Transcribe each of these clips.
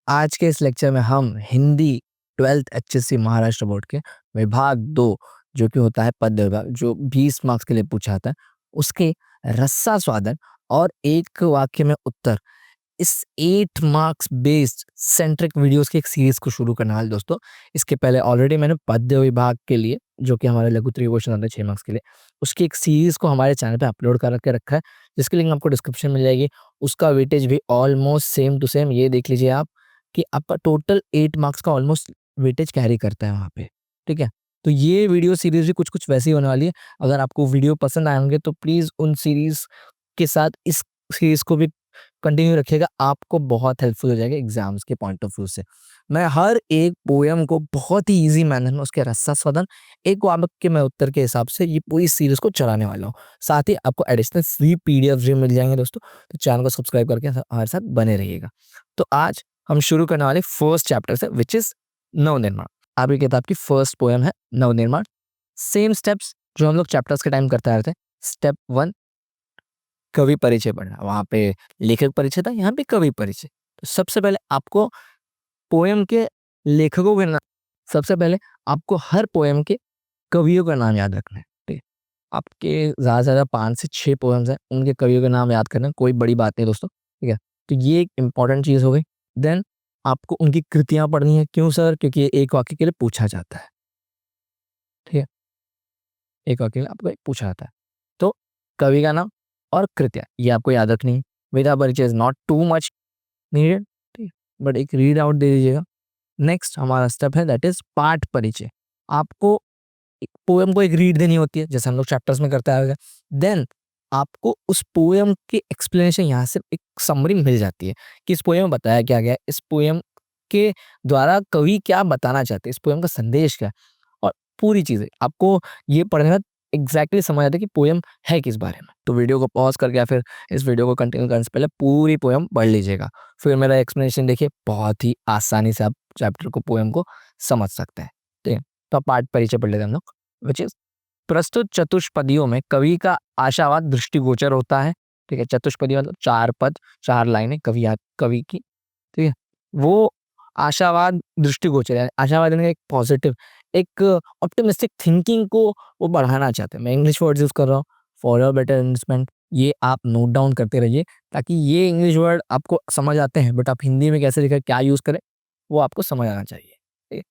आज के इस लेक्चर में हम Hindi 12th HSC Maharashtra board के विभाग 2 जो कि होता है पद्य विभाग जो 20 मार्क्स के लिए पूछा जाता है, उसके रस्सा स्वादन और एक वाक्य में उत्तर इस 8 मार्क्स बेस्ड सेंट्रिक वीडियोस की एक सीरीज को शुरू करने वाले दोस्तों। इसके पहले ऑलरेडी मैंने पद्य विभाग के लिए जो कि हमारे लघु त्रि क्वेश्चन आते हैं 6 मार्क्स के लिए, उसकी एक सीरीज को हमारे चैनल पे अपलोड कर के रखा है, जिसकी लिंक आपको डिस्क्रिप्शन में मिल जाएगी। उसका वेटेज भी ऑलमोस्ट सेम टू सेम, ये देख लीजिए आप कि आपका टोटल 8 मार्क्स का ऑलमोस्ट वेटेज कैरी करता है वहाँ पे, ठीक है? तो ये वीडियो सीरीज भी कुछ-कुछ वैसी होने वाली है। अगर आपको वीडियो पसंद आए होंगे तो प्लीज़ उन सीरीज के साथ इस सीरीज को भी कंटिन्यू रखिएगा, आपको बहुत हेल्पफुल हो जाएगा एग्जाम्स के पॉइंट ऑफ व्यू से। मैं हर एक पोएम को बहुत ही ईज़ी मैनर में उसके रस्सा-स्वदन, एक वाक्य में उत्तर के हिसाब से ये पूरी सीरीज को चलाने वाला हूँ। साथ ही आपको एडिशनल फ्री पीडीएफ भी मिल जाएँगे दोस्तों, तो चैनल को सब्सक्राइब करके हमारे साथ बने रहिएगा। तो आज हम शुरू करने वाले फर्स्ट चैप्टर से व्हिच इज़ नवनिर्माण। आपकी किताब की फर्स्ट पोएम है नवनिर्माण। सेम स्टेप्स जो हम लोग चैप्टर्स के टाइम करते आ रहे थे। स्टेप 1 कवि परिचय पढ़ना, वहाँ पे लेखक परिचय था, यहाँ पे कवि परिचय। तो सबसे पहले आपको पोएम के लेखकों के नाम, सबसे पहले आपको हर पोएम के कवियों का नाम याद रखना है, ठीक है? आपके ज़्यादा से ज़्यादा 5 से 6 पोएम्स हैं, उनके कवियों के नाम याद करना कोई बड़ी बात नहीं दोस्तों, ठीक है? तो ये एक इम्पोर्टेंट चीज़ हो गई। देन आपको उनकी कृतियाँ पढ़नी है। क्यों सर? क्योंकि ये एक वाक्य के लिए पूछा जाता है, ठीक है? एक वाक्य के लिए आपको पूछा जाता है। तो कवि का नाम और कृतियाँ ये आपको याद रखनी है। विधा परिचय is not too much needed, ठीक है? बट एक रीड आउट दे दीजिएगा। नेक्स्ट हमारा स्टेप है दैट इज़ पाठ परिचय। आपको पोएम को एक रीड देनी होती है, जैसे हम लोग चैप्टर्स में करते आए हैं। देन आपको उस पोएम की एक्सप्लेनेशन यहाँ से एक समरी मिल जाती है कि इस पोएम में बताया क्या गया है, इस पोएम के द्वारा कवि क्या बताना चाहते हैं, इस पोएम का संदेश क्या है, और पूरी चीज़ें आपको ये पढ़ने में एग्जैक्टली समझ आता है कि पोएम है किस बारे में। तो वीडियो को पॉज करके या फिर इस वीडियो को कंटिन्यू करने से पहले पूरी पोएम पढ़ लीजिएगा, फिर मेरा एक्सप्लेनेशन देखिए, बहुत ही आसानी से आप चैप्टर को पोएम को समझ सकते हैं, ठीक है? तो पाठ परिचय पढ़ लेते हैं हम लोग, विच इज प्रस्तुत चतुष्पदियों में कवि का आशावाद दृष्टिगोचर होता है, ठीक है? चतुष्पदी मतलब 4 पद, 4 लाइनें कवि की, ठीक है? वो आशावाद दृष्टिगोचर है, आशावाद यानी एक पॉजिटिव, एक ऑप्टिमिस्टिक थिंकिंग को वो बढ़ाना चाहते हैं। मैं इंग्लिश वर्ड्स यूज़ कर रहा हूँ फॉर योर बेटर अंडरस्टैंड, ये आप नोट डाउन करते रहिए ताकि ये इंग्लिश वर्ड आपको समझ आते हैं, बट आप हिंदी में कैसे लिखें, क्या यूज़ करें, वो आपको समझ आना चाहिए, ठीक है?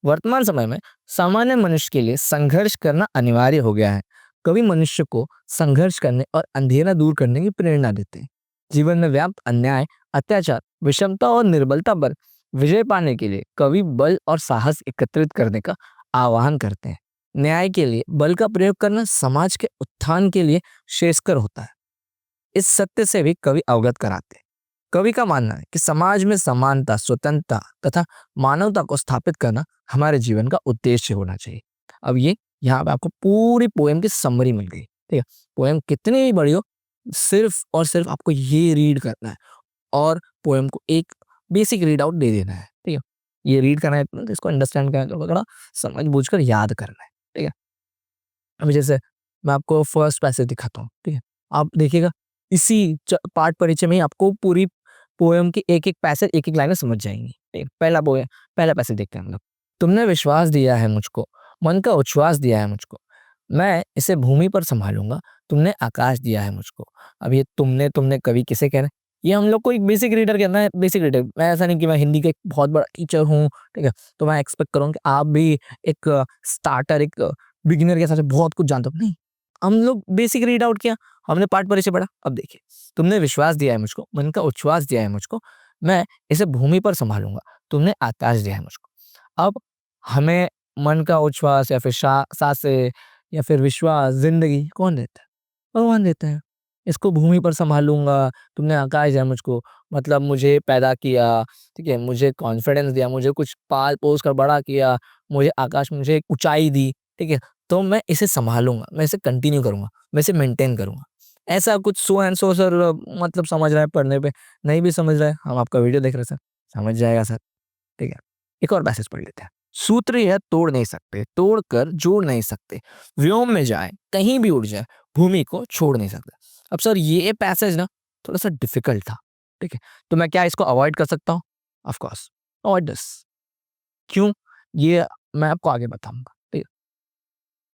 वर्तमान समय में सामान्य मनुष्य के लिए संघर्ष करना अनिवार्य हो गया है। कवि मनुष्य को संघर्ष करने और अंधेरा दूर करने की प्रेरणा देते हैं। जीवन में व्याप्त अन्याय, अत्याचार, विषमता और निर्बलता पर विजय पाने के लिए कवि बल और साहस एकत्रित करने का आह्वान करते हैं। न्याय के लिए बल का प्रयोग करना समाज के उत्थान के लिए श्रेयस्कर होता है। इस सत्य से भी कवि अवगत कराते हैं। कवि का मानना है कि समाज में समानता, स्वतंत्रता तथा मानवता को स्थापित करना हमारे जीवन का उद्देश्य होना चाहिए। अब ये यहाँ पे आपको पूरी पोएम की समरी मिल गई, ठीक है? पोएम कितनी भी बड़ी हो, सिर्फ और सिर्फ आपको ये रीड करना है और पोएम को एक बेसिक रीड आउट दे देना है, ठीक है? ये रीड करना है, मतलब इसको अंडरस्टैंड करना है, तो थोड़ा समझ बूझकर याद करना है, ठीक है? अभी जैसे मैं आपको फर्स्ट पैसेज दिखाता हूँ, ठीक है? आप देखिएगा, इसी पाठ परिचय में ही आपको पूरी पोएम की एक-एक पैसेज, एक-एक लाइनें समझ जाएँगी, ठीक है? पहला पैसेज देखते हैं हम लोग। तुमने विश्वास दिया है मुझको, मन का उच्छ्वास दिया है मुझको, मैं इसे भूमि पर सँभालूँगा, तुमने आकाश दिया है मुझको। अब ये तुमने तुमने कवि किसे कह रहे हैं? ये हम लोग को एक बेसिक रीडर कहना है, बेसिक रीडर। मैं ऐसा नहीं कि मैं हिंदी का एक बहुत बड़ा टीचर हूँ, ठीक है? तो मैं एक्सपेक्ट करूँ कि आप भी एक स्टार्टर, एक बिगिनर के हिसाब से बहुत कुछ जानते हो, नहीं। हम लोग बेसिक रीड आउट किया, हमने पाठ परिचय पढ़ा। अब देखिए, तुमने विश्वास दिया है मुझको, मन का उच्छ्वास दिया है मुझको, मैं इसे भूमि पर सँभालूँगा, तुमने आकाश दिया है मुझको। अब हमें मन का उच्छ्वास या फिर साँसें या फिर विश्वास, ज़िंदगी कौन देता है? भगवान देते हैं। इसको भूमि पर सँभालूँगा, तुमने आकाश दिया मुझको, मतलब मुझे पैदा किया, ठीक है? मुझे कॉन्फिडेंस दिया, मुझे कुछ पाल-पोस कर बड़ा किया, मुझे आकाश में मुझे एक ऊँचाई दी, ठीक है? तो मैं इसे सँभालूँगा, मैं इसे कंटिन्यू करूँगा, मैं इसे मेंटेन करूँगा। ऐसा कुछ सो एंड सो सर, मतलब समझ रहा है पढ़ने पे, नहीं भी समझ रहा है, हम आपका वीडियो देख रहे हैं सर, समझ जाएगा सर, ठीक है? एक और पैसेज पढ़ लेते हैं। सूत्र यह तोड़ नहीं सकते, तोड़कर जोड़ नहीं सकते, व्योम में जाए, कहीं भी उड़ जाए, भूमि को छोड़ नहीं सकते। अब सर ये पैसेज ना थोड़ा-सा डिफ़िकल्ट था, ठीक है? तो मैं क्या इसको अवॉइड कर सकता हूँ? Of course. No it does. क्यों? ये मैं आपको आगे बताऊँगा, ठीक है?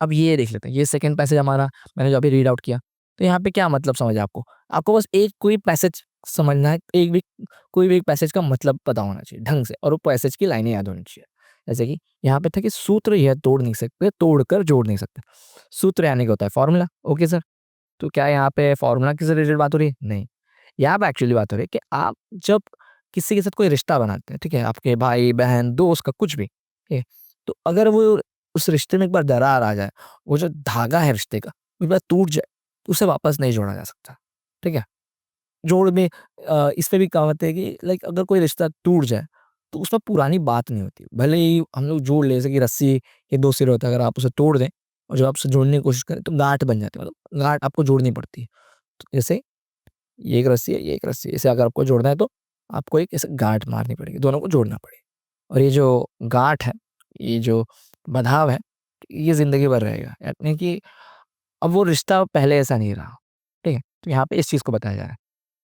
अब ये देख लेते हैं, ये सेकंड पैसेज हमारा मैंने जो अभी रीड आउट किया, तो यहाँ पे क्या मतलब समझ है आपको? आपको बस एक कोई पैसेज समझना है, एक भी कोई भी एक पैसेज का मतलब पता होना चाहिए ढंग से और वो पैसेज की लाइनें याद होनी चाहिए। जैसे कि यहाँ पे था कि सूत्र यह तोड़ नहीं सकते, तोड़कर जोड़ नहीं सकते। सूत्र यानी कि होता है फ़ॉर्मूला, ओके सर। तो क्या यहाँ पे फ़ॉर्मूला से रिलेटेड बात हो रही है? नहीं। यहाँ पे एक्चुअली बात हो रही है कि आप जब किसी के साथ कोई रिश्ता बनाते हैं, ठीक है? आपके भाई-बहन, दोस्त का कुछ भी, ठीक है? तो अगर वो उस रिश्ते में एक बार दरार आ जाए, वो जो धागा है रिश्ते का, वो एक बार टूट जाए, तो उसे वापस नहीं जोड़ा जा सकता, ठीक है? जोड़ में इस पे भी कहावत है कि लाइक अगर कोई रिश्ता टूट जाए, तो उसमें पुरानी बात नहीं होती। भले ही हम लोग जोड़ ले जैसे कि रस्सी के 2 सिरे होते हैं, अगर आप उसे तोड़ दें और जब आप उसे जोड़ने की कोशिश करें, तो गाँठ बन जाती है, मतलब गाँठ आपको जोड़नी पड़ती है। तो जैसे ये एक रस्सी है, ये एक रस्सी है, इसे अगर आपको जोड़ना है तो आपको एक ऐसे गाँठ मारनी पड़ेगी, दोनों को जोड़ना पड़ेगा। और ये जो गाँठ है, ये जो बँधाव है, ये ज़िंदगी भर रहेगा। यानी कि अब वो रिश्ता पहले ऐसा नहीं रहा, ठीक है? तो यहाँ पे इस चीज़ को बताया जा रहा है।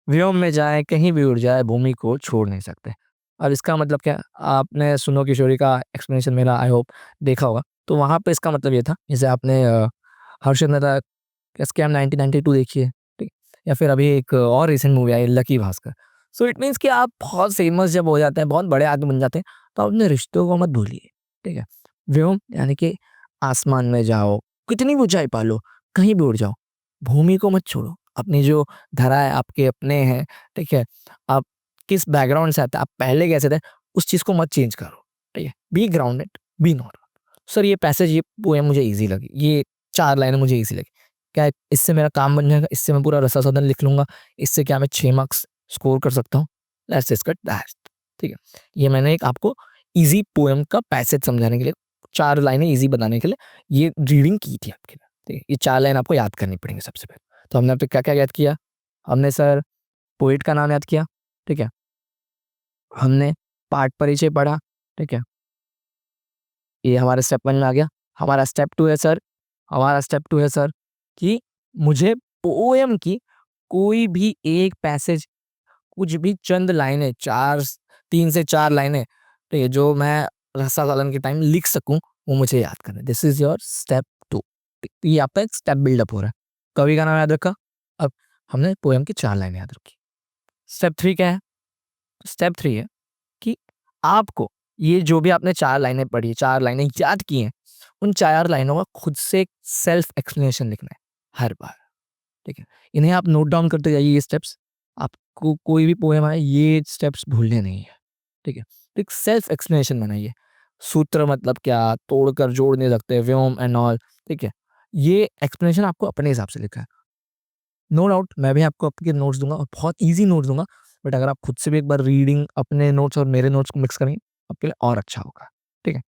व्योम में जाए, कहीं भी उड़ जाए, भूमि को छोड़ नहीं सकते। अब इसका मतलब क्या? आपने सुनो किशोरी का एक्सप्लेनेशन मेरा आई होप देखा होगा। तो वहाँ पे इसका मतलब ये था, जैसे आपने हर्षद मेहता का स्कैम 1992 देखी है, ठीक? या फिर अभी एक और रीसेंट मूवी आई है lucky Bhaskar. So it means कि आप बहुत फेमस जब हो जाते हैं, बहुत बड़े आदमी बन जाते हैं, तो अपने रिश्तों को मत भूलिए, ठीक है? व्योम यानी कि आसमान में जाओ, कितनी भी ऊँचाई पा लो, कहीं भी उड़ जाओ, भूमि को मत छोड़ो। अपनी जो धरा है, आपके अपने हैं, ठीक है? आप किस बैकग्राउंड से आते हैं, आप पहले कैसे थे, उस चीज़ को मत चेंज करो, ठीक है? Be grounded, B normal. Sir ये पैसेज ये पोएम मुझे ईज़ी लगी, ये 4 लाइनें मुझे ईज़ी लगी। क्या है, इससे मेरा काम बन जाएगा, इससे मैं पूरा रसास्वादन लिख लूँगा, इससे क्या मैं 6 मार्क्स स्कोर कर सकता हूँ? लेट्स डिस्कस दैट, ठीक है? ये मैंने एक आपको ईज़ी पोएम का पैसेज समझाने के लिए 4 लाइनें ईज़ी बनाने के लिए ये रीडिंग की थी आपके लिए, ठीक है? ये 4 लाइन आपको याद करनी पड़ेंगी सबसे पहले। तो हमने अब तक क्या-क्या याद किया? हमने सर पोएट का नाम याद किया, ठीक है? हमने पाठ परिचय पढ़ा, ठीक है? ये हमारा स्टेप 1 में आ गया। हमारा स्टेप 2 है सर हमारा स्टेप 2 है सर कि मुझे पोएम की कोई भी एक पैसेज, कुछ भी चंद लाइनें 3 से 4 लाइनें, ठीक है? जो मैं रसा सालन के टाइम लिख सकूँ, वो मुझे याद करना है। This is your step 2। ये आपका एक स्टेप बिल्डअप हो रहा है। कवि का नाम याद रखा, अब हमने पोएम की 4 लाइनें याद रखी। स्टेप 3 क्या है? स्टेप 3 है कि आपको ये जो भी आपने 4 लाइनें पढ़ी, 4 लाइनें याद की हैं, उन 4 लाइनों का खुद से एक सेल्फ एक्सप्लेनेशन लिखना है, हर बार, ठीक है? इन्हें आप नोट डाउन करते जाइए ये स्टेप्स, आपको कोई भी पोएम आए, ये स्टेप्स भूलने नहीं है, ठीक है? तो एक सेल्फ एक्सप्लेनेशन बनाइए, सूत्र मतलब क्या, तोड़कर जोड़ नहीं सकते, व्योम एंड ऑल, ठीक है? ये एक्सप्लेनेशन आपको अपने हिसाब से लिखना है। नो डाउट मैं भी आपको आपके नोट्स दूँगा और बहुत ईज़ी नोट्स दूँगा, बट अगर आप खुद से भी एक बार रीडिंग अपने नोट्स और मेरे नोट्स को मिक्स करेंगे, आपके लिए और अच्छा होगा, ठीक है?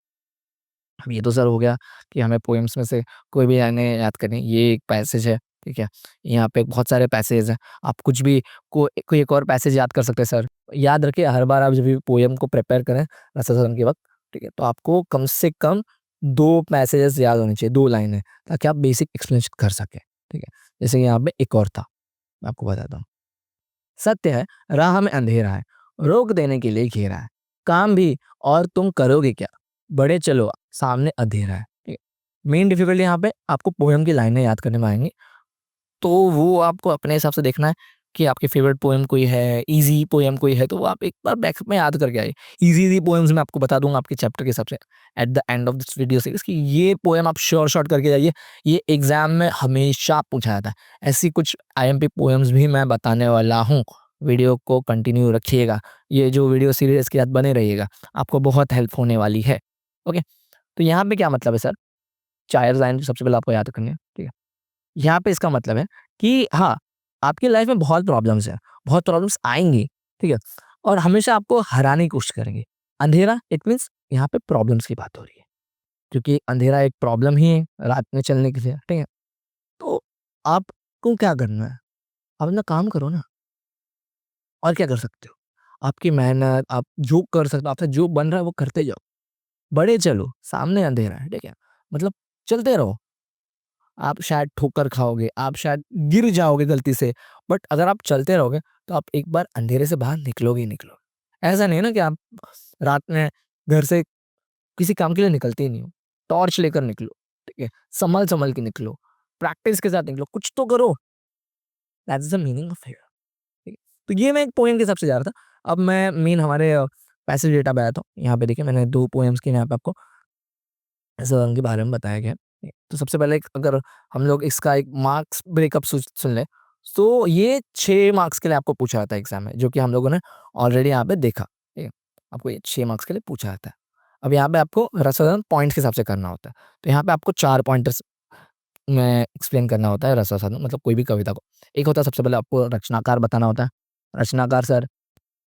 अब ये तो सर हो गया कि हमें पोएम्स में से कोई भी लाइनें याद करनी, ये एक पैसेज है, ठीक है? यहाँ पे बहुत सारे पैसेज हैं, आप कुछ भी कोई एक और पैसेज याद कर सकते हैं सर। याद रखिए हर बार आप जब भी पोएम को प्रिपेयर करें रससदन के वक़्त, ठीक है? तो आपको कम से कम 2 पैसेजेस याद होने चाहिए, 2 लाइनें, ताकि आप बेसिक एक्सप्लेनेशन कर सकें, ठीक है? जैसे कि यहाँ पे एक और था, मैं आपको बताता हूँ। सत्य है, राह में अंधेरा है, रोक देने के लिए घेरा है, काम भी और तुम करोगे क्या? बढ़े चलो, सामने अँधेरा है। ठीक है? मेन डिफ़िकल्टी यहाँ पे आपको पोएम की लाइनें याद करने में आएँगी, तो वो आपको अपने हिसाब से देखना है कि आपकी फ़ेवरेट पोएम कोई है, ईज़ी पोएम कोई है, तो वो आप एक बार बैकअप में याद करके आइए। ईज़ी-ईज़ी पोएम्स मैं आपको बता दूँगा आपके चैप्टर के हिसाब से at the end of this video series कि ये पोएम आप श्योर शॉट करके जाइए, ये एग्ज़ाम में हमेशा पूछा जाता है। ऐसी कुछ आईएमपी पोएम्स भी मैं बताने वाला हूँ। वीडियो को कंटिन्यू रखिएगा। ये जो वीडियो सीरीज़ इसके साथ बने रहिएगा, आपको बहुत हेल्प होने वाली है। ओके? तो यहाँ पे क्या मतलब है सर? 4 लाइन सबसे पहले आपको याद करनी है, ठीक है? यहाँ पे इसका मतलब है कि हाँ, आपकी लाइफ में बहुत प्रॉब्लम्स हैं, बहुत प्रॉब्लम्स आएँगी, ठीक है? और हमेशा आपको हराने की कोशिश करेंगे। अंधेरा इट मीन्स यहाँ पे प्रॉब्लम्स की बात हो रही है, क्योंकि अंधेरा एक प्रॉब्लम ही है रात में चलने के लिए, ठीक है? तो आपको क्या करना है? आप अपना काम करो ना, और क्या कर सकते हो? आपकी मेहनत, आप जो कर सकते हो, आपसे जो बन रहा है वो करते जाओ। बढ़े चलो, सामने अंधेरा है, ठीक है? मतलब चलते रहो। आप शायद ठोकर खाओगे, आप शायद गिर जाओगे गलती से, बट अगर आप चलते रहोगे, तो आप एक बार अंधेरे से बाहर निकलोगे ही निकलोगे। ऐसा नहीं है ना कि आप रात में घर से किसी काम के लिए निकलते ही नहीं हो, टॉर्च लेकर निकलो, ठीक है? संभल-संभल के निकलो, प्रैक्टिस के साथ निकलो, कुछ तो करो, that's the meaning of here, ठीक है? तो ये मैं एक पोएम के हिसाब से जा रहा था। अब मैं मेन हमारे पैसिव डेटा पे आता हूँ। यहाँ पे देखिए मैंने 2 पोएम्स के यहाँ पे आपको के बारे में बताया गया है। तो सबसे पहले एक अगर हम लोग इसका एक मार्क्स ब्रेकअप सुन लें, तो ये 6 मार्क्स के लिए आपको पूछा जाता है एग्ज़ाम में, जो कि हम लोगों ने ऑलरेडी यहाँ पे देखा, ठीक है? आपको ये 6 मार्क्स के लिए पूछा जाता है। अब यहाँ पे आपको रसायन पॉइंट्स के हिसाब से करना होता है। तो यहाँ पे आपको 4 पॉइंटर्स में एक्सप्लेन करना होता है रसा साधन मतलब कोई भी कविता को। एक होता है सबसे पहले आपको रचनाकार बताना होता है। रचनाकार सर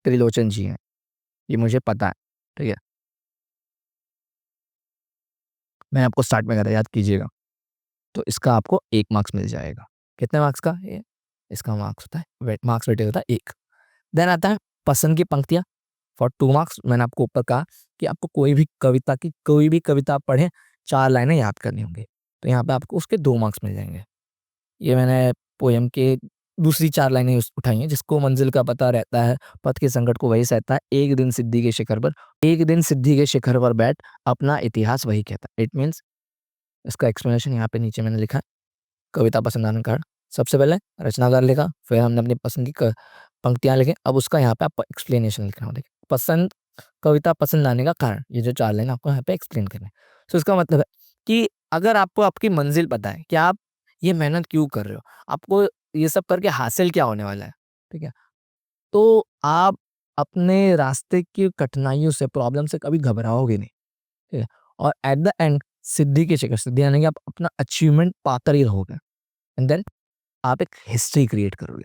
त्रिलोचन जी हैं, ये मुझे पता है, ठीक है? मैंने आपको स्टार्ट में कहा था याद कीजिएगा। तो इसका आपको 1 मार्क्स मिल जाएगा। कितने मार्क्स का? ये इसका मार्क्स होता है मार्क्स वेटेज होता है 1। देन आता है पसंद की पंक्तियाँ फॉर 2 मार्क्स मैंने आपको ऊपर कहा कि आपको कोई भी कविता आप पढ़ें 4 लाइनें याद करनी होंगी। तो यहाँ पे आपको उसके 2 मार्क्स मिल जाएँगे। ये मैंने पोएम के दूसरी 4 लाइनें उस उठाई हैं जिसको मंज़िल का पता रहता है, पथ के संकट को वही सहता है, एक दिन सिद्धि के शिखर पर बैठ अपना इतिहास वही कहता है। इट मीन्स इसका एक्सप्लेनेशन यहाँ पे नीचे मैंने लिखा है। कविता पसंद आने का कारण सबसे पहले रचनाकार लिखा, फिर हमने अपनी पसंद की पंक्तियाँ लिखी, अब उसका यहाँ पे आपको एक्सप्लेनेशन लिखना होगा। देखिए कविता पसंद आने का कारण ये जो 4 लाइन आपको यहाँ पे एक्सप्लेन करना है। सो इसका मतलब है कि अगर आपको आपकी मंजिल पता है कि आप ये मेहनत क्यों कर रहे हो, आपको ये सब करके हासिल क्या होने वाला है, ठीक है? तो आप अपने रास्ते की कठिनाइयों से, प्रॉब्लम से कभी घबराओगे नहीं, ठीक है? और एट द एंड सिद्धि यानी कि आप अपना अचीवमेंट पाकर ही रहोगे एंड देन आप एक हिस्ट्री क्रिएट करोगे।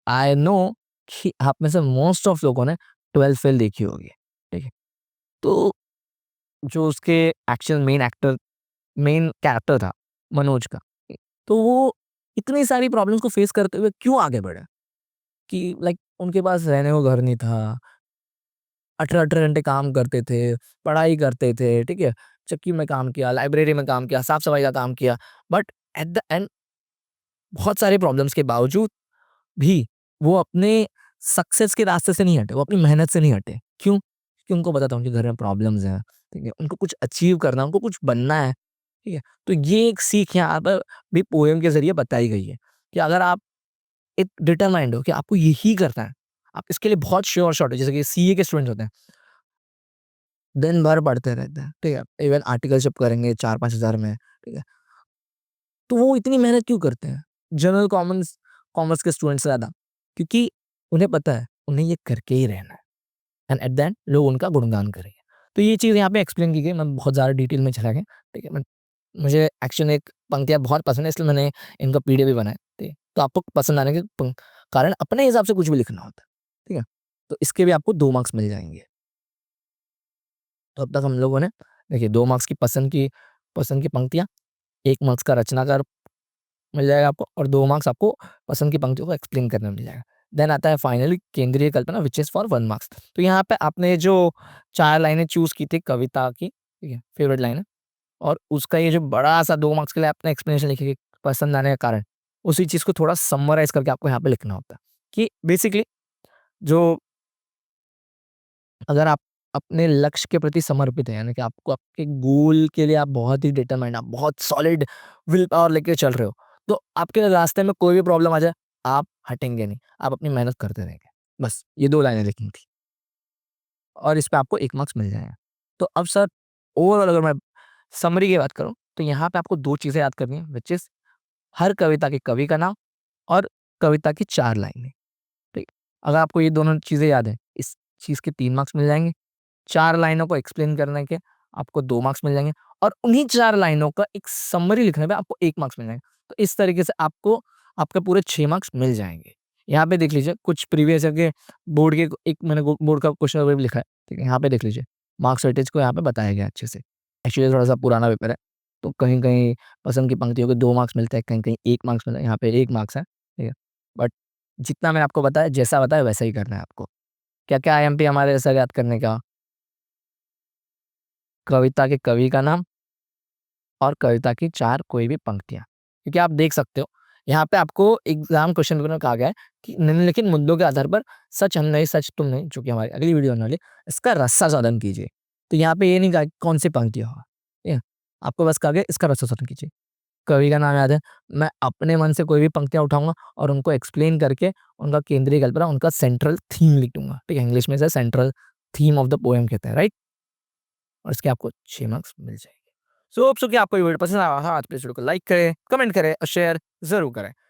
आई नो कि आप में से मोस्ट ऑफ लोगों ने 12th फेल देखी होगी, ठीक है? तो जो उसके मेन कैरेक्टर था मनोज का, तो वो इतनी सारी प्रॉब्लम्स को फेस करते हुए क्यों आगे बढ़े? कि लाइक उनके पास रहने को घर नहीं था, 18-18 घंटे काम करते थे, पढ़ाई करते थे, ठीक है? चक्की में काम किया, लाइब्रेरी में काम किया, साफ-सफाई का काम किया, बट एट द एंड बहुत सारे प्रॉब्लम्स के बावजूद भी वो अपने सक्सेस के रास्ते से नहीं हटे, वो अपनी मेहनत से नहीं हटे। क्यों? क्योंकि उनको पता था उनके घर में प्रॉब्लम्स हैं, ठीक है? उनको कुछ अचीव करना है, उनको कुछ बनना है, ठीक है? तो ये एक सीख यहाँ पर भी पोएम के ज़रिए बताई गई है कि अगर आप एक डिटरमाइंड हो कि आपको यही करना है, आप इसके लिए बहुत श्योर शॉट हो, जैसे कि सीए के स्टूडेंट्स होते हैं, दिन भर पढ़ते रहते हैं, ठीक है? इवन आर्टिकलशिप करेंगे 4-5 हज़ार में, ठीक है? तो वो इतनी मेहनत क्यों करते हैं? जनरल कॉमर्स के स्टूडेंट से ज़्यादा, क्योंकि उन्हें पता है, उन्हें ये करके ही रहना है एंड एट द एंड लोग उनका गुणगान करेंगे। तो ये चीज़ यहाँ पे एक्सप्लेन की गई, मैं बहुत ज़्यादा डिटेल में चला गया, ठीक है? मुझे एक्चुअली एक पंक्तियाँ बहुत पसंद है इसलिए मैंने इनका पीडीएफ भी बनाया, ठीक है? तो आपको पसंद आने के कारण अपने हिसाब से कुछ भी लिखना होता है, ठीक है? तो इसके भी आपको 2 मार्क्स मिल जाएँगे। तो अब तक हम लोगों ने देखिए 2 मार्क्स की पसंद की पंक्तियाँ, 1 मार्क्स का रचनाकार मिल जाएगा आपको और 2 मार्क्स आपको पसंद की पंक्तियों को एक्सप्लेन करने में मिल जाएगा। देन आता है फाइनली केंद्रीय कल्पना व्हिच इज़ फॉर 1 मार्क्स। तो यहाँ पे आपने जो 4 लाइनें चूज़ की थी कविता की, ठीक है? फेवरेट लाइन है और उसका ये जो बड़ा-सा 2 मार्क्स के लिए आपने एक्सप्लेनेशन लिखी कि पसंद आने का कारण, उसी चीज़ को थोड़ा समराइज़ करके आपको यहाँ पे लिखना होता है कि बेसिकली जो अगर आप अपने लक्ष्य के प्रति समर्पित हैं, यानी कि आपको आपके गोल के लिए आप बहुत ही डिटरमाइंड आप बहुत सॉलिड विल पावर लेके चल रहे हो, तो आपके रास्ते में कोई भी प्रॉब्लम आ जाए, आप हटेंगे नहीं, आप अपनी मेहनत करते रहेंगे। बस ये 2 लाइनें लिखनी थी और इस पे आपको 1 मार्क्स मिल जाएगा। तो अब सर ओवरऑल अगर मैं समरी की बात करूँ, तो यहाँ पे आपको 2 चीज़ें याद करनी है व्हिच इज़ हर कविता के कवि का नाम और कविता की 4 लाइनें, ठीक? अगर आपको ये दोनों चीज़ें याद हैं, इस चीज़ के 3 मार्क्स मिल जाएँगे। 4 लाइनों को एक्सप्लेन करने के आपको 2 मार्क्स मिल जाएँगे और उन्हीं 4 लाइनों का एक समरी लिखने पे आपको 1 मार्क्स मिल जाएगा। तो इस तरीके से आपको आपके पूरे 6 मार्क्स मिल जाएँगे। यहाँ पे देख लीजिए कुछ प्रीवियस ईयर के बोर्ड के एक मैंने बोर्ड का क्वेश्चन पेपर भी लिखा है, ठीक है? यहाँ पे देख लीजिए, मार्क्स वेटेज को यहाँ पे बताया गया है अच्छे से। एक्चुअली थोड़ा-सा पुराना पेपर है, तो कहीं-कहीं पसंद की पंक्तियों के 2 मार्क्स मिलते हैं, कहीं-कहीं 1 मार्क्स मिलता है, यहाँ पे 1 मार्क्स है, ठीक है? बट जितना मैंने आपको बताया, जैसा बताया वैसा ही करना है आपको। क्या-क्या आईएमपी हमारे सर याद करने का? कविता के कवि का नाम और कविता की 4 कोई भी पंक्तियाँ। क्योंकि आप देख सकते हो यहाँ पे आपको एग्ज़ाम क्वेश्चन पेपर में कहा गया है कि निम्नलिखित मुद्दों के आधार पर सच हम नहीं, सच तुम नहीं, जो कि हमारी अगली वीडियो आने वाली है, इसका रस्सा साधन कीजिए। तो यहाँ पे ये नहीं कहा कि कौन-सी पंक्ति होगा, ठीक है? आपको बस कहा गया इसका रस्सा साधन कीजिए। कवि का नाम याद है, मैं अपने मन से कोई भी पंक्तियाँ उठाऊँगा और उनको एक्सप्लेन करके उनका केंद्रीय कल्पना, उनका सेंट्रल थीम लिख दूँगा, ठीक है? इंग्लिश में इसे central theme of the poem कहते हैं, राइट? और इसके आपको 6 मार्क्स मिल जाएँगे। सो होप सो कि आपको ये वीडियो पसंद आया हो। हाँ, तो प्लीज़ वीडियो को लाइक करें, कमेंट करें और शेयर ज़रूर करें।